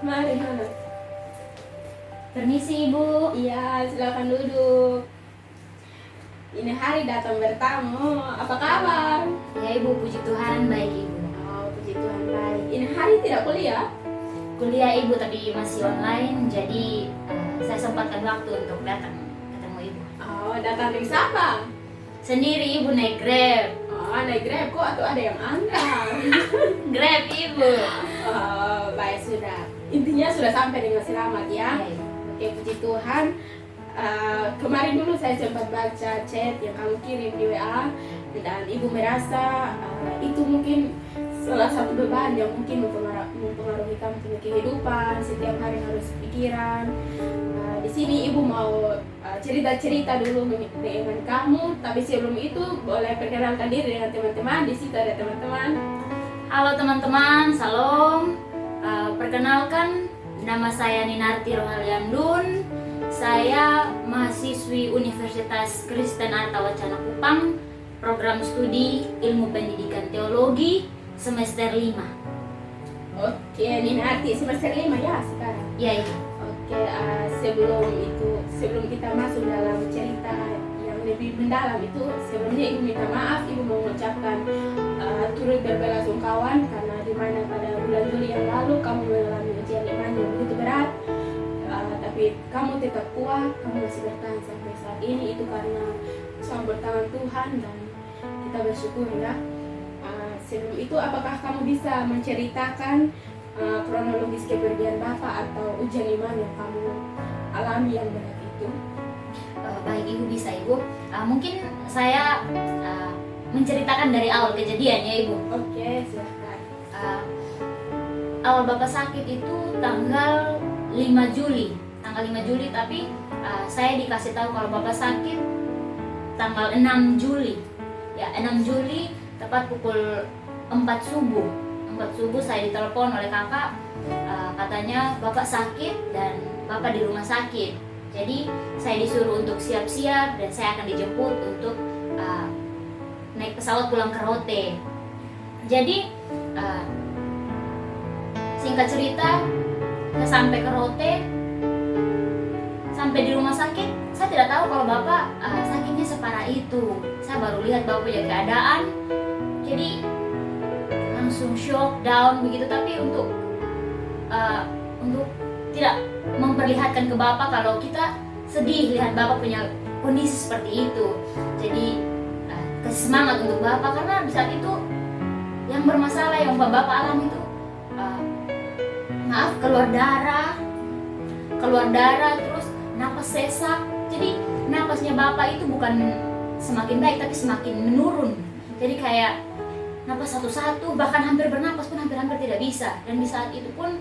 Mari, mana? Permisi Ibu. Iya, silakan duduk. Ini hari datang bertamu. Apa kabar? Ya Ibu, puji Tuhan baik Ibu. Oh, puji Tuhan baik. Ini hari tidak kuliah? Kuliah Ibu tapi masih online, jadi saya sempatkan waktu untuk datang ketemu Ibu. Oh, datang dari siapa? Sendiri Ibu naik Grab. Oh, naik Grab kok atau ada yang antar? Grab Ibu. Oh, baik sudah. Intinya sudah sampai dengan selamat ya. Ya, Ibu. Oke, puji Tuhan. Kemarin dulu saya sempat baca chat yang kamu kirim di WA dan ibu merasa itu mungkin salah satu beban yang mungkin mempengaruhi kamu punya kehidupan, setiap hari harus pikiran. Di sini ibu mau cerita-cerita dulu dengan kamu, tapi sebelum itu boleh perkenalkan diri dengan teman-teman. Di situ ada teman-teman. Halo teman-teman, salam. Perkenalkan, nama saya Ninarti Rohaliandun. Saya mahasiswi Universitas Kristen Arta Wacana Kupang, program studi Ilmu Pendidikan Teologi semester 5. Oke, Ninarti semester 5 ya sekarang. Ya Ibu. Oke, sebelum kita masuk dalam cerita yang lebih mendalam itu, sebelumnya ibu minta maaf, ibu mau mengucapkan turut berbelasungkawa karena di mana pada bulan Juli yang lalu kamu mengalami ujian iman yang begitu berat, tapi kamu tetap kuat, kamu masih bertahan sampai saat ini, itu karena campur tangan Tuhan dan kita bersyukur ya. Sebelum itu, apakah kamu bisa menceritakan kronologis kepergian Bapak atau ujian iman yang kamu alami yang berat itu? Baik Ibu, bisa Ibu. Mungkin saya menceritakan dari awal kejadian ya Ibu. Oke, silahkan. Awal Bapak sakit itu tanggal 5 Juli. Tanggal 5 Juli, tapi saya dikasih tahu kalau Bapak sakit tanggal 6 Juli. Ya, 6 Juli tepat pukul 4 subuh. 4 subuh saya ditelepon oleh kakak, katanya Bapak sakit dan Bapak di rumah sakit. Jadi saya disuruh untuk siap-siap dan saya akan dijemput untuk naik pesawat pulang ke Rote. Jadi singkat cerita, saya sampai ke Rote, sampai di rumah sakit, saya tidak tahu kalau Bapak sakitnya separah itu. Saya baru lihat Bapak punya keadaan, jadi langsung shock, down begitu. Tapi untuk tidak memperlihatkan ke Bapak kalau kita sedih lihat Bapak punya kondisi seperti itu. Jadi kasih semangat untuk Bapak, karena di saat itu yang bermasalah yang Bapak alami itu keluar darah, terus napas sesak. Jadi napasnya Bapak itu bukan semakin baik tapi semakin menurun. Jadi kayak napas satu-satu, bahkan hampir bernapas pun hampir tidak bisa. Dan di saat itu pun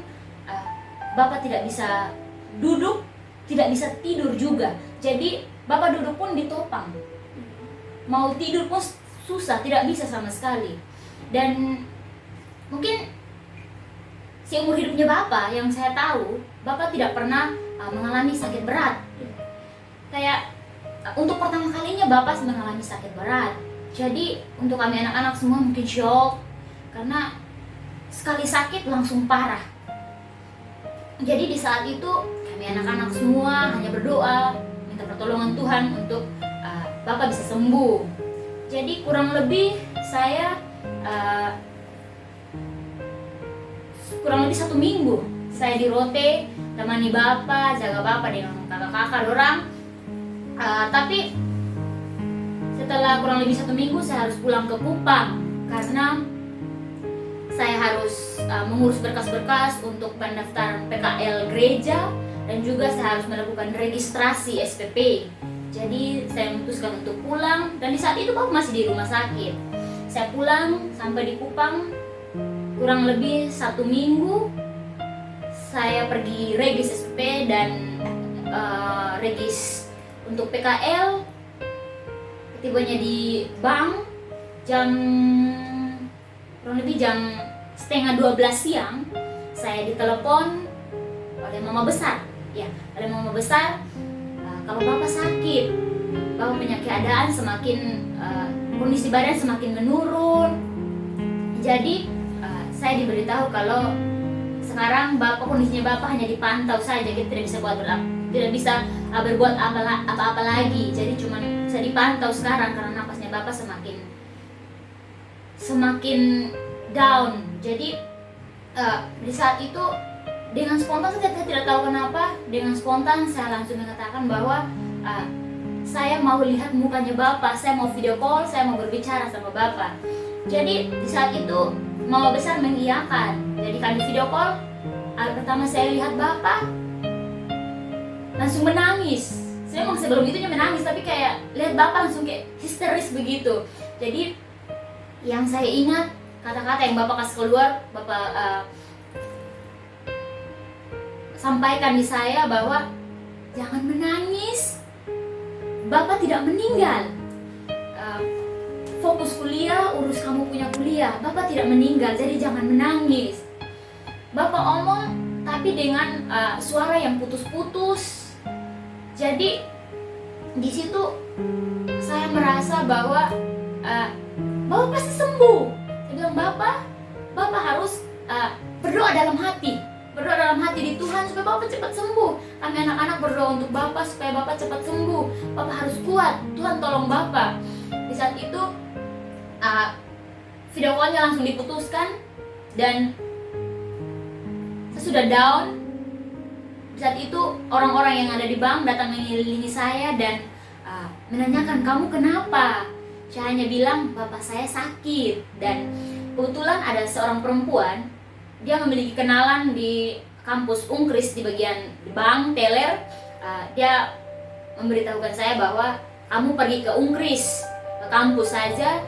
Bapak tidak bisa duduk, tidak bisa tidur juga. Jadi Bapak duduk pun ditopang, mau tidur pun susah, tidak bisa sama sekali. Dan mungkin seumur hidupnya Bapak yang saya tahu, Bapak tidak pernah mengalami sakit berat. Kayak untuk pertama kalinya Bapak mengalami sakit berat. Jadi untuk kami anak-anak semua mungkin shock, karena sekali sakit langsung parah. Jadi di saat itu kami anak-anak semua hanya berdoa, minta pertolongan Tuhan untuk Bapak bisa sembuh. Jadi kurang lebih saya kurang lebih 1 minggu saya di Rote, temani Bapak, jaga Bapak dengan kakak-kakak dorang. Tapi setelah kurang lebih 1 minggu saya harus pulang ke Kupang karena saya harus mengurus berkas-berkas untuk pendaftaran PKL gereja, dan juga saya harus melakukan registrasi SPP. Jadi saya memutuskan untuk pulang, dan di saat itu Bapak masih di rumah sakit. Saya pulang sampai di Kupang kurang lebih 1 minggu. Saya pergi regis SPP dan regis untuk PKL. Tibanya di bank kurang lebih jam setengah 12 siang, saya ditelepon oleh mama besar. Ya, oleh mama besar, kalau Bapak sakit, Bapak punya keadaan semakin kondisi badan semakin menurun. Jadi saya diberitahu kalau sekarang kondisinya bapak hanya dipantau saja, kita tidak bisa berbuat apa-apa lagi. Jadi cuma bisa dipantau sekarang karena napasnya bapak semakin down. Jadi di saat itu dengan spontan, saya tidak tahu kenapa, dengan spontan saya langsung mengatakan bahwa saya mau lihat mukanya bapak, saya mau video call, saya mau berbicara sama bapak. Jadi di saat itu mama besar mengiyakan. Jadi kami video call, pertama saya lihat bapak langsung menangis. Saya memang sebelum itu menangis, tapi kayak lihat bapak langsung kayak histeris begitu. Jadi yang saya ingat kata-kata yang bapak kasih keluar, bapak sampaikan di saya bahwa jangan menangis, bapak tidak meninggal, fokus kuliah, urus kamu punya kuliah, bapak tidak meninggal, jadi jangan menangis. Bapak omong tapi dengan suara yang putus-putus. Jadi di situ saya merasa bahwa bapak pasti sembuh. Saya bilang bapak harus berdoa dalam hati di Tuhan supaya bapak cepat sembuh. Kami anak-anak berdoa untuk bapak supaya bapak cepat sembuh. Bapak harus kuat, Tuhan tolong bapak. Di saat itu video call-nya langsung diputuskan dan saya sudah down. Di saat itu orang-orang yang ada di bank datang mengelilingi saya dan menanyakan, kamu kenapa? Saya hanya bilang bapak saya sakit. Dan kebetulan ada seorang perempuan, dia memiliki kenalan di kampus Unkris di bagian bank teller. Dia memberitahukan saya bahwa kamu pergi ke Unkris, ke kampus saja,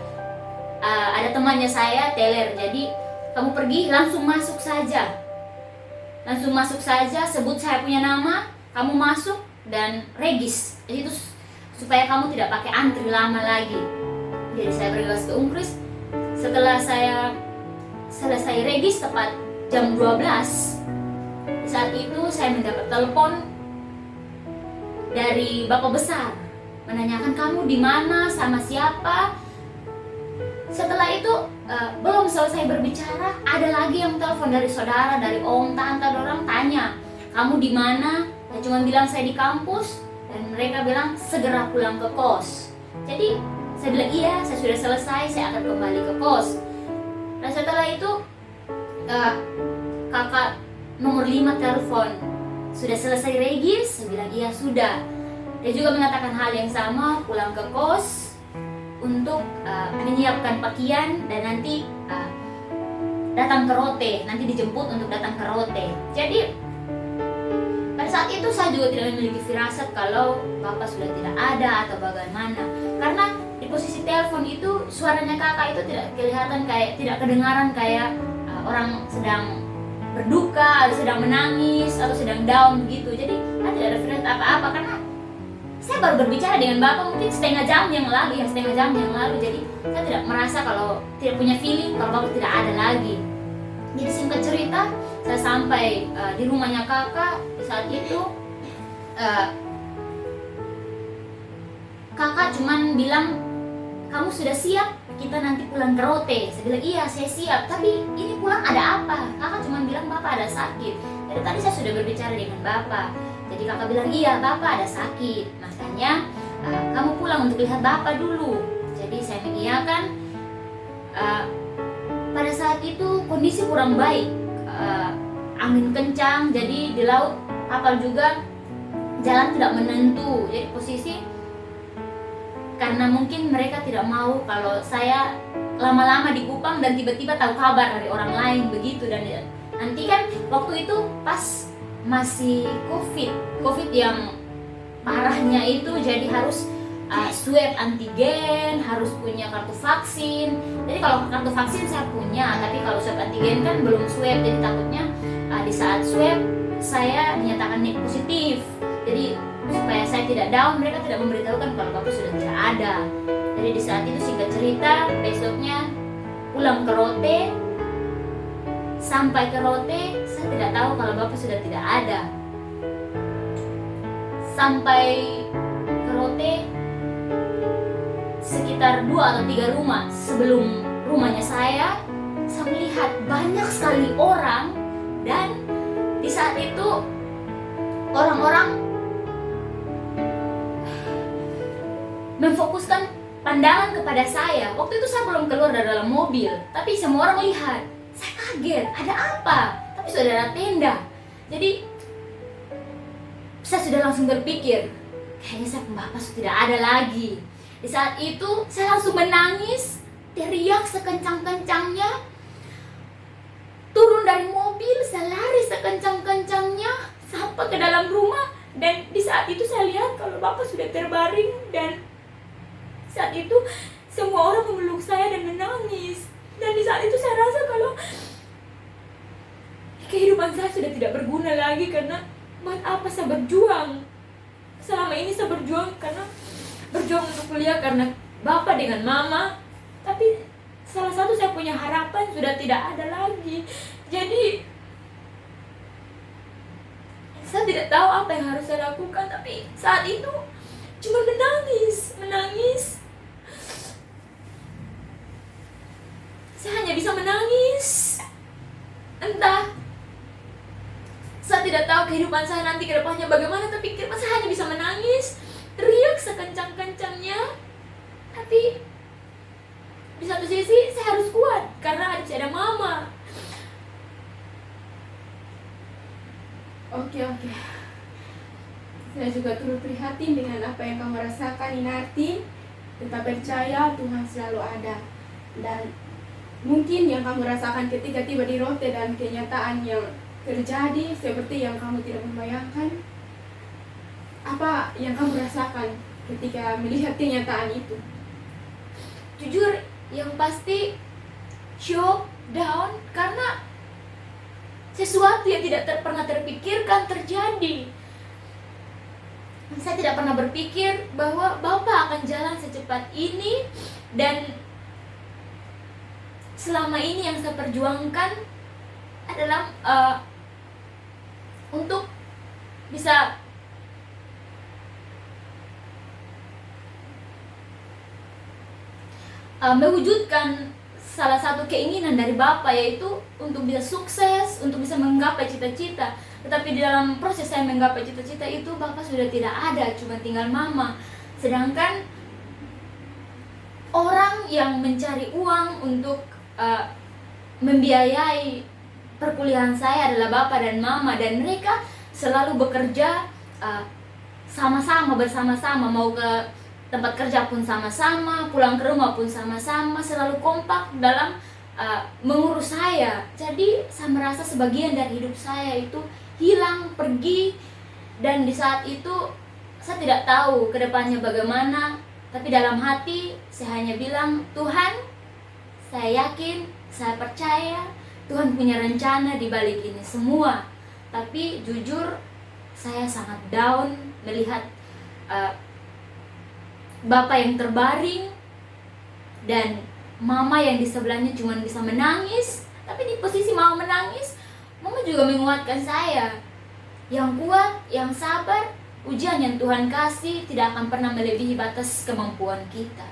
ada temannya saya teller, jadi kamu pergi langsung masuk saja, sebut saya punya nama, kamu masuk dan regis. Jadi itu supaya kamu tidak pakai antri lama lagi. Jadi saya bergegas ke Unkris. Setelah saya selesai regis tepat jam 12, di saat itu saya mendapat telepon dari bapak besar menanyakan, kamu di mana, sama siapa. Setelah itu belum selesai berbicara, ada lagi yang telepon dari saudara, dari om, tante, orang tanya, kamu di mana? Saya cuma bilang saya di kampus, dan mereka bilang segera pulang ke kos. Jadi saya bilang iya, saya sudah selesai, saya akan kembali ke kos. Dan setelah itu kakak nomor 5 telepon, sudah selesai regis? Saya bilang iya sudah. Dia juga mengatakan hal yang sama, pulang ke kos untuk menyiapkan pakaian dan nanti datang ke Rote, nanti dijemput untuk datang ke Rote. Jadi pada saat itu saya juga tidak memiliki firasat kalau bapak sudah tidak ada atau bagaimana, karena di posisi telepon itu suaranya kakak itu tidak kelihatan kayak, tidak kedengaran kayak orang sedang berduka atau sedang menangis atau sedang down begitu. Jadi saya tidak ada firasat apa-apa karena saya baru berbicara dengan bapak mungkin setengah jam yang lalu. Jadi saya tidak merasa kalau, tidak punya feeling kalau bapak tidak ada lagi. Jadi singkat cerita, saya sampai di rumahnya kakak. Di saat itu kakak cuman bilang, kamu sudah siap? Kita nanti pulang ke Rote. Saya bilang iya saya siap, tapi ini pulang ada apa? Kakak cuma bilang bapak ada sakit. Dari tadi saya sudah berbicara dengan bapak. Jadi kakak bilang iya bapak ada sakit, makanya kamu pulang untuk lihat bapak dulu. Jadi saya mengiyakan. Pada saat itu kondisi kurang baik, angin kencang, jadi di laut kapal juga jalan tidak menentu. Jadi posisi karena mungkin mereka tidak mau kalau saya lama-lama di Kupang dan tiba-tiba tahu kabar dari orang lain begitu. Dan nanti kan waktu itu pas masih COVID yang parahnya itu, jadi harus swab antigen, harus punya kartu vaksin. Jadi kalau kartu vaksin saya punya, tapi kalau swab antigen kan belum swab, jadi takutnya di saat swab saya dinyatakan positif. Jadi supaya saya tidak down, mereka tidak memberitahukan kalau bapak sudah tidak ada. Jadi di saat itu singkat cerita, besoknya pulang ke Rote. Sampai ke Rote, saya tidak tahu kalau bapak sudah tidak ada. Sampai ke Rote, sekitar 2 atau 3 rumah sebelum rumahnya saya melihat banyak sekali orang dan saat itu orang-orang memfokuskan pandangan kepada saya. Waktu itu saya belum keluar dari dalam mobil, tapi semua orang lihat. Saya kaget, ada apa? Tapi sudah ada tenda. Jadi saya sudah langsung berpikir, kayaknya saya Bapak sudah tidak ada lagi. Di saat itu saya langsung menangis, teriak sekencang-kencangnya, turun dari mobil, saya lari sekencang-kencangnya sampai ke dalam rumah. Dan di saat itu saya lihat kalau Bapak sudah terbaring, dan saat itu semua orang memeluk saya dan menangis. Dan di saat itu saya rasa kalau kehidupan saya sudah tidak berguna lagi, karena buat apa saya berjuang? Selama ini saya berjuang untuk kuliah karena Bapak dengan Mama, tapi salah satu saya punya harapan sudah tidak ada lagi. Jadi saya tidak tahu apa yang harus saya lakukan, tapi saat itu cuma menangis. Saya hanya bisa menangis. Entah, saya tidak tahu kehidupan saya nanti ke depannya bagaimana, tapi saya hanya bisa menangis, teriak sekencang-kencangnya. Tapi di satu sisi saya harus kuat karena ada Mama. Oke. Saya juga turut prihatin dengan apa yang kamu rasakan, Inarti. Tetap percaya Tuhan selalu ada. Dan mungkin yang kamu rasakan ketika tiba di Rote dan kenyataan yang terjadi seperti yang kamu tidak membayangkan. Apa yang kamu rasakan ketika melihat kenyataan itu? Jujur, yang pasti shock, down, karena sesuatu yang tidak pernah terpikirkan terjadi. Saya tidak pernah berpikir bahwa Bapak akan jalan secepat ini, dan selama ini yang saya perjuangkan adalah untuk bisa mewujudkan salah satu keinginan dari Bapak, yaitu untuk bisa sukses, untuk bisa menggapai cita-cita. Tetapi di dalam proses saya menggapai cita-cita itu, Bapak sudah tidak ada, cuma tinggal Mama. Sedangkan orang yang mencari uang untuk membiayai perkuliahan saya adalah Bapak dan Mama, dan mereka selalu bekerja sama-sama, bersama-sama, mau ke tempat kerja pun sama-sama, pulang ke rumah pun sama-sama, selalu kompak dalam mengurus saya. Jadi saya merasa sebagian dari hidup saya itu hilang, pergi, dan di saat itu saya tidak tahu ke depannya bagaimana. Tapi dalam hati saya hanya bilang, Tuhan, saya yakin, saya percaya Tuhan punya rencana di balik ini semua. Tapi jujur saya sangat down melihat Bapak yang terbaring dan Mama yang di sebelahnya cuma bisa menangis. Tapi di posisi Mama menangis, Mama juga menguatkan saya. Yang kuat, yang sabar, ujian yang Tuhan kasih tidak akan pernah melebihi batas kemampuan kita.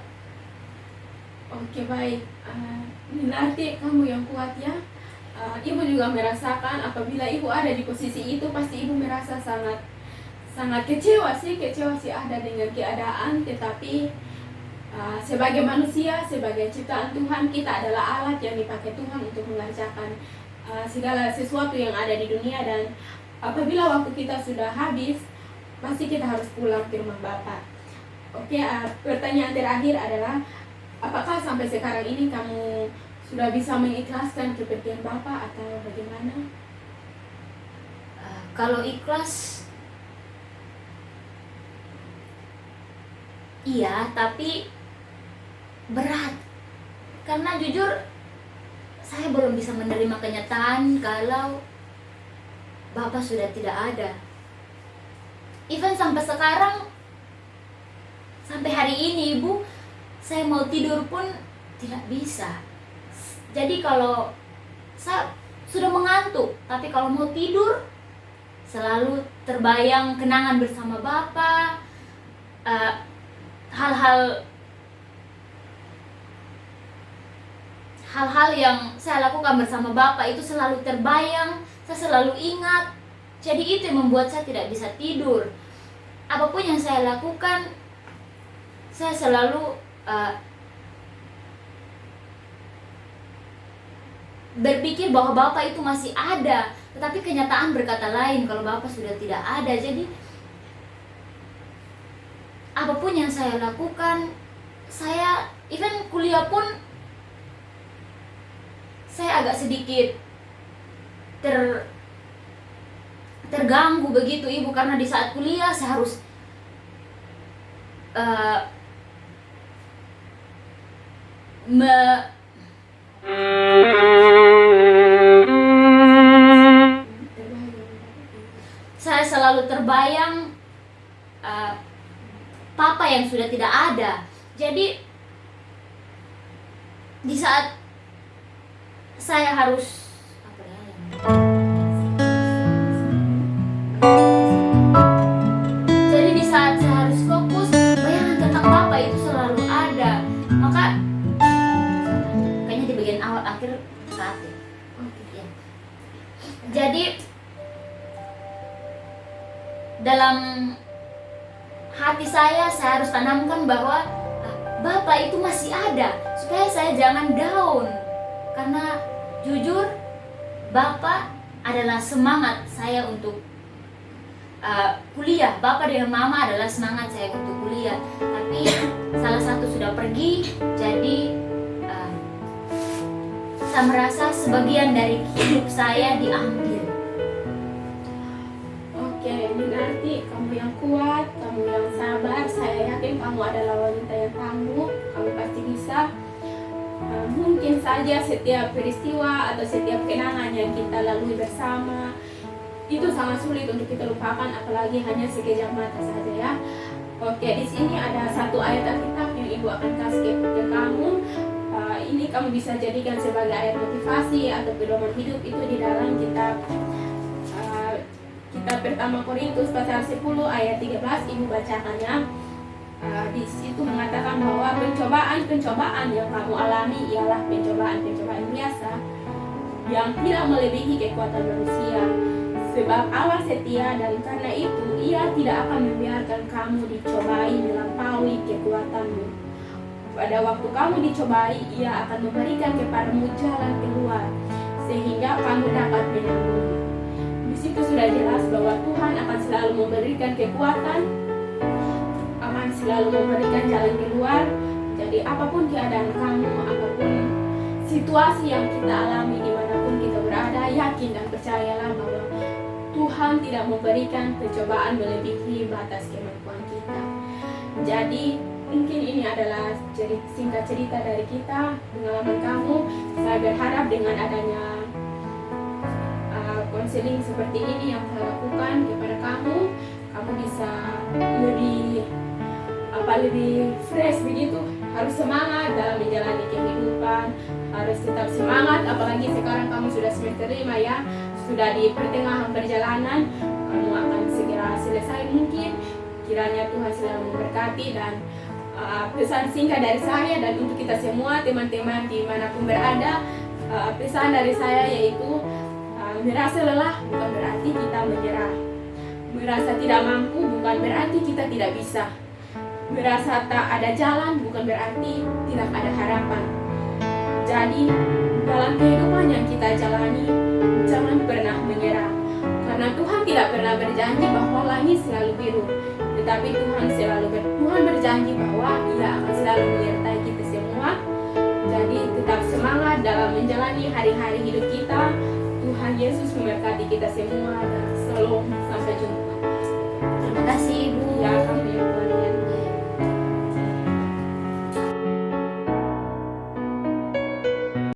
Oke, baik. Nanti kamu yang kuat ya. Ibu juga merasakan apabila ibu ada di posisi itu, pasti ibu merasa sangat kecewa sih ada dengan keadaan. Tetapi sebagai manusia, sebagai ciptaan Tuhan, kita adalah alat yang dipakai Tuhan untuk mengerjakan segala sesuatu yang ada di dunia. Dan apabila waktu kita sudah habis, pasti kita harus pulang ke rumah Bapa. Oke, pertanyaan terakhir adalah, apakah sampai sekarang ini kamu sudah bisa mengikhlaskan kepergian Bapa atau bagaimana? Kalau ikhlas, iya, tapi berat. Karena jujur saya belum bisa menerima kenyataan kalau Bapak sudah tidak ada. Even sampai sekarang, sampai hari ini Ibu, saya mau tidur pun tidak bisa. Jadi kalau saya sudah mengantuk, tapi kalau mau tidur selalu terbayang kenangan bersama Bapak, hal-hal yang saya lakukan bersama Bapak itu selalu terbayang, saya selalu ingat. Jadi itu yang membuat saya tidak bisa tidur. Apapun yang saya lakukan, saya selalu berpikir bahwa Bapak itu masih ada, tetapi kenyataan berkata lain kalau Bapak sudah tidak ada. Jadi apapun yang saya lakukan, saya even kuliah pun saya agak sedikit terganggu begitu Ibu, karena di saat kuliah saya harus saya selalu terbayang Papa yang sudah tidak ada. Jadi di saat saya harus jadi di saat saya harus fokus, bayangan tentang Papa itu selalu ada. Maka kayaknya di bagian awal akhir saat ya. Ya. Jadi dalam hati saya harus tanamkan bahwa Bapak itu masih ada, supaya saya jangan down. Karena jujur, Bapak adalah semangat saya untuk kuliah. Bapak dengan Mama adalah semangat saya untuk kuliah. Tapi salah satu sudah pergi, jadi saya merasa sebagian dari hidup saya diambil. Oke, berarti kamu yang kuat, kamu yang sabar. Saya yakin kamu adalah wanita yang tangguh. Kamu pasti bisa. Mungkin saja setiap peristiwa atau setiap kenangan yang kita lalui bersama itu sangat sulit untuk kita lupakan, apalagi hanya sekejap mata saja ya. Oke, di sini ada satu ayat Alkitab yang Ibu akan kasih ke kamu. Ini kamu bisa jadikan sebagai ayat motivasi atau pedoman hidup. Itu di dalam kitab pertama Korintus pasal 10 ayat 13. Ibu bacakannya. Di situ mengatakan bahwa pencobaan-pencobaan yang kamu alami ialah pencobaan-pencobaan biasa yang tidak melebihi kekuatan manusia. Sebab Allah setia, dan karena itu Ia tidak akan membiarkan kamu dicobai melampaui kekuatanmu. Pada waktu kamu dicobai, Ia akan memberikan kepadamu jalan keluar sehingga kamu dapat menanggung. Di situ sudah jelas bahwa Tuhan akan selalu memberikan kekuatan, akan selalu memberikan jalan keluar. Jadi apapun keadaan kamu, apapun situasi yang kita alami, dimanapun kita berada, yakin dan percayalah bahwa Tuhan tidak memberikan pencobaan melebihi batas kemampuan kita. Jadi mungkin ini adalah singkat cerita dari kita, pengalaman kamu. Saya berharap dengan adanya konseling seperti ini yang saya lakukan kepada kamu bisa lebih fresh begitu. Harus semangat dalam menjalani kehidupan, harus tetap semangat, apalagi sekarang kamu sudah semester 5 ya, sudah di pertengahan perjalanan, kamu akan segera selesai mungkin. Kiranya Tuhan selalu memberkati. Dan pesan singkat dari saya dan untuk kita semua teman-teman dimanapun berada, pesan dari saya yaitu merasa lelah bukan berarti kita menyerah, merasa tidak mampu bukan berarti kita tidak bisa, merasa tak ada jalan bukan berarti tidak ada harapan. Jadi dalam kehidupan yang kita jalani, jangan pernah menyerah, karena Tuhan tidak pernah berjanji bahwa langit selalu biru, tetapi Tuhan berjanji bahwa Ia akan selalu menyertai kita semua. Jadi tetap semangat dalam menjalani hari-hari hidup kita. Tuhan Yesus memberkati kita semua.